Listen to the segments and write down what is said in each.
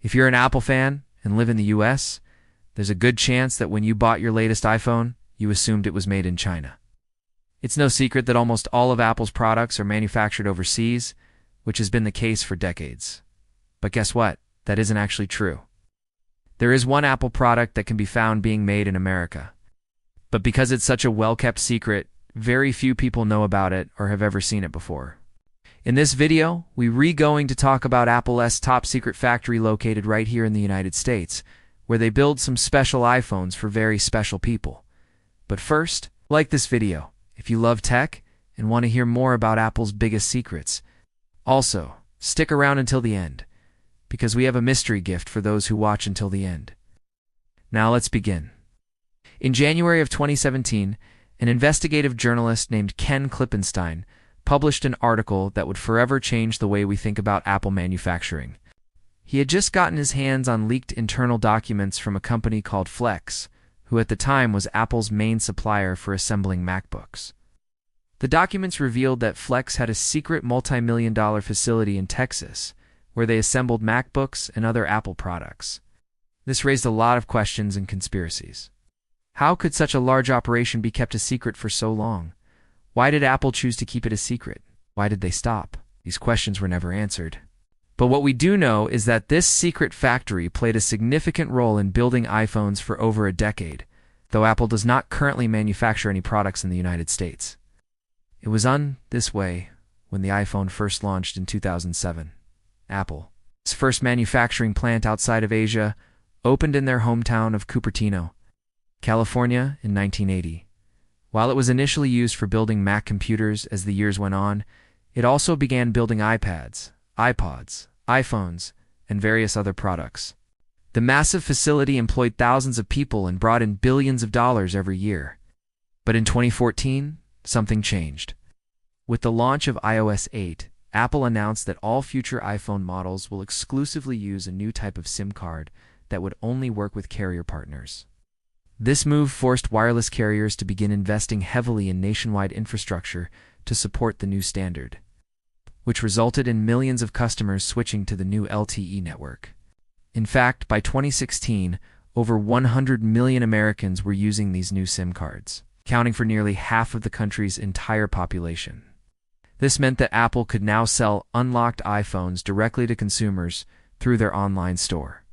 If you're an Apple fan and live in the US, there's a good chance that when you bought your latest iPhone, you assumed it was made in China. It's no secret that almost all of Apple's products are manufactured overseas, which has been the case for decades. But guess what? That isn't actually true. There is one Apple product that can be found being made in America. But because it's such a well-kept secret, very few people know about it or have ever seen it before. In this video, we're going to talk about Apple's top secret factory located right here in the United States, where they build some special iPhones for very special people. But first, like this video if you love tech and want to hear more about Apple's biggest secrets. Also, stick around until the end, because we have a mystery gift for those who watch until the end. Now let's begin. In January of 2017, an investigative journalist named Ken Klippenstein published an article that would forever change the way we think about Apple manufacturing. He had just gotten his hands on leaked internal documents from a company called Flex, who at the time was Apple's main supplier for assembling MacBooks. The documents revealed that Flex had a secret multi-million-dollar facility in Texas, where they assembled MacBooks and other Apple products. This raised a lot of questions and conspiracies. How could such a large operation be kept a secret for so long? Why did Apple choose to keep it a secret? Why did they stop? These questions were never answered. But what we do know is that this secret factory played a significant role in building iPhones for over a decade, though Apple does not currently manufacture any products in the United States. It was on this way when the iPhone first launched in 2007. Apple, its first manufacturing plant outside of Asia, opened in their hometown of Cupertino, California in 1980. While it was initially used for building Mac computers as the years went on, it also began building iPads, iPods, iPhones, and various other products. The massive facility employed thousands of people and brought in billions of dollars every year. But in 2014, something changed. With the launch of iOS 8, Apple announced that all future iPhone models will exclusively use a new type of SIM card that would only work with carrier partners. This move forced wireless carriers to begin investing heavily in nationwide infrastructure to support the new standard, which resulted in millions of customers switching to the new LTE network. In fact, by 2016, over 100 million Americans were using these new SIM cards, accounting for nearly half of the country's entire population. This meant that Apple could now sell unlocked iPhones directly to consumers through their online store,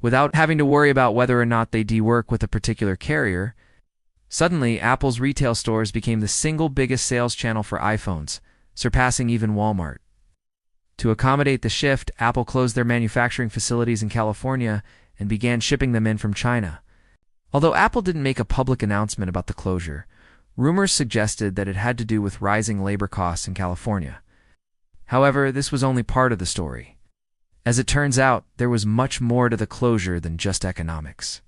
without having to worry about whether or not they work with a particular carrier. Suddenly, Apple's retail stores became the single biggest sales channel for iPhones, surpassing even Walmart. To accommodate the shift, Apple closed their manufacturing facilities in California and began shipping them in from China. Although Apple didn't make a public announcement about the closure, rumors suggested that it had to do with rising labor costs in California. However, this was only part of the story. As it turns out, there was much more to the closure than just economics.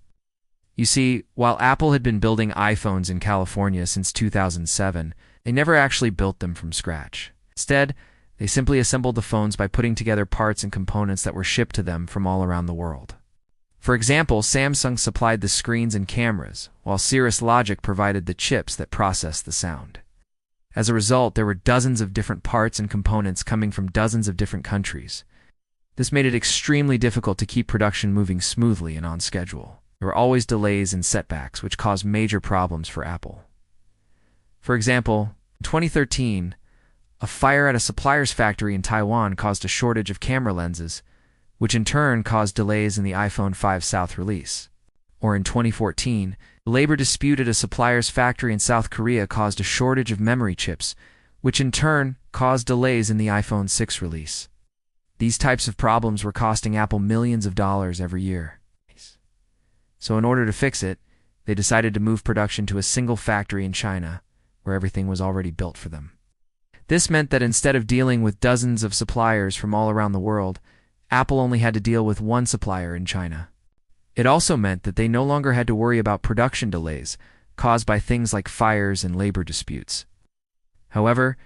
You see, while Apple had been building iPhones in California since 2007, they never actually built them from scratch. Instead, they simply assembled the phones by putting together parts and components that were shipped to them from all around the world. For example, Samsung supplied the screens and cameras, while Cirrus Logic provided the chips that processed the sound. As a result, there were dozens of different parts and components coming from dozens of different countries. This made it extremely difficult to keep production moving smoothly and on schedule. There were always delays and setbacks, which caused major problems for Apple. For example, in 2013, a fire at a supplier's factory in Taiwan caused a shortage of camera lenses, which in turn caused delays in the iPhone 5 South release. Or in 2014, a labor dispute at a supplier's factory in South Korea caused a shortage of memory chips, which in turn caused delays in the iPhone 6 release. These types of problems were costing Apple millions of dollars every year. So in order to fix it, they decided to move production to a single factory in China, where everything was already built for them. This meant that instead of dealing with dozens of suppliers from all around the world, Apple only had to deal with one supplier in China. It also meant that they no longer had to worry about production delays caused by things like fires and labor disputes. However,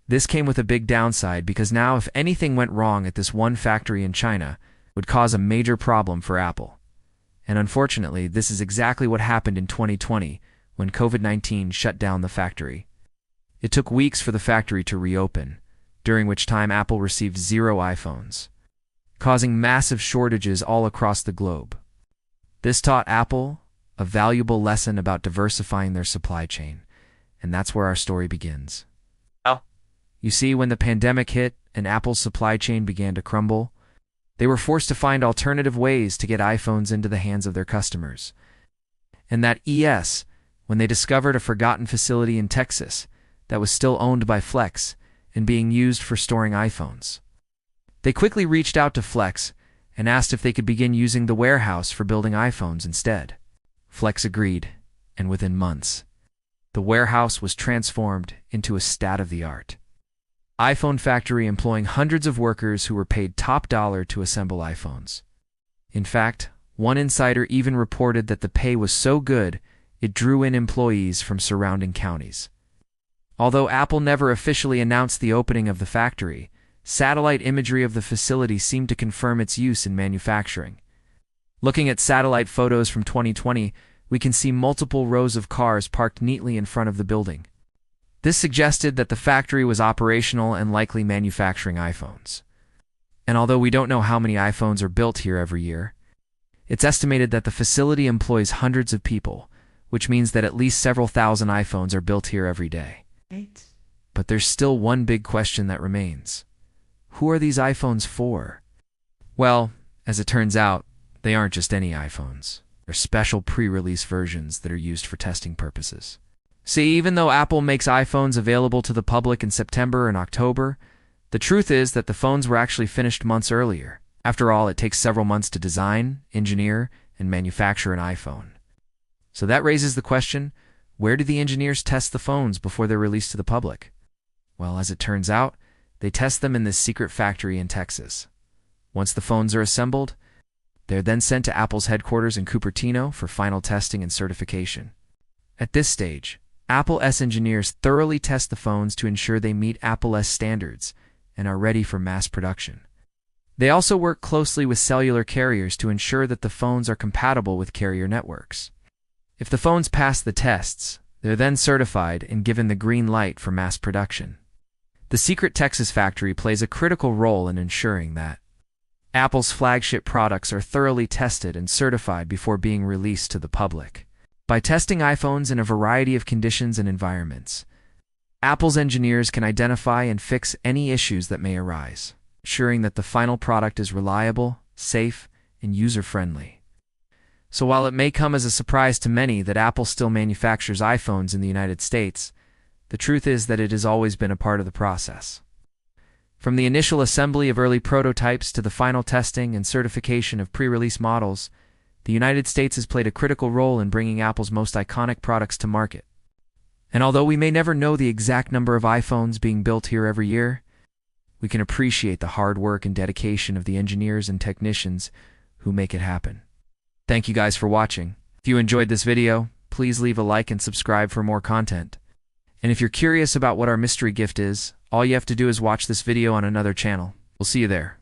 this came with a big downside because now if anything went wrong at this one factory in China, it would cause a major problem for Apple. And unfortunately, this is exactly what happened in 2020 when COVID-19 shut down the factory. It took weeks for the factory to reopen, during which time Apple received 0 iPhones. causing massive shortages all across the globe. This taught Apple a valuable lesson about diversifying their supply chain, and that's where our story begins. Well, you see, when the pandemic hit and Apple's supply chain began to crumble, they were forced to find alternative ways to get iPhones into the hands of their customers. And when they discovered a forgotten facility in Texas that was still owned by Flex and being used for storing iPhones. They quickly reached out to Flex and asked if they could begin using the warehouse for building iPhones instead. Flex agreed, and within months, the warehouse was transformed into a state-of-the-art iPhone factory employing hundreds of workers who were paid top dollar to assemble iPhones. In fact, one insider even reported that the pay was so good it drew in employees from surrounding counties. Although Apple never officially announced the opening of the factory, satellite imagery of the facility seemed to confirm its use in manufacturing. Looking at satellite photos from 2020, we can see multiple rows of cars parked neatly in front of the building. This suggested that the factory was operational and likely manufacturing iPhones. And although we don't know how many iPhones are built here every year, it's estimated that the facility employs hundreds of people, which means that at least several thousand iPhones are built here every day. But there's still one big question that remains. Who are these iPhones for? Well, as it turns out, they aren't just any iPhones. They're special pre-release versions that are used for testing purposes. See, even though Apple makes iPhones available to the public in September and October, the truth is that the phones were actually finished months earlier. After all, it takes several months to design, engineer, and manufacture an iPhone. So that raises the question, where do the engineers test the phones before they're released to the public? Well, as it turns out, they test them in this secret factory in Texas. Once the phones are assembled, they're then sent to Apple's headquarters in Cupertino for final testing and certification. At this stage, Apple's engineers thoroughly test the phones to ensure they meet Apple's standards and are ready for mass production. They also work closely with cellular carriers to ensure that the phones are compatible with carrier networks. If the phones pass the tests, they're then certified and given the green light for mass production. The secret Texas factory plays a critical role in ensuring that Apple's flagship products are thoroughly tested and certified before being released to the public. By testing iPhones in a variety of conditions and environments, Apple's engineers can identify and fix any issues that may arise, ensuring that the final product is reliable, safe, and user-friendly. So while it may come as a surprise to many that Apple still manufactures iPhones in the United States, the truth is that it has always been a part of the process. From the initial assembly of early prototypes to the final testing and certification of pre-release models, the United States has played a critical role in bringing Apple's most iconic products to market. And although we may never know the exact number of iPhones being built here every year, we can appreciate the hard work and dedication of the engineers and technicians who make it happen. Thank you guys for watching. If you enjoyed this video, please leave a like and subscribe for more content. And if you're curious about what our mystery gift is, all you have to do is watch this video on another channel. We'll see you there.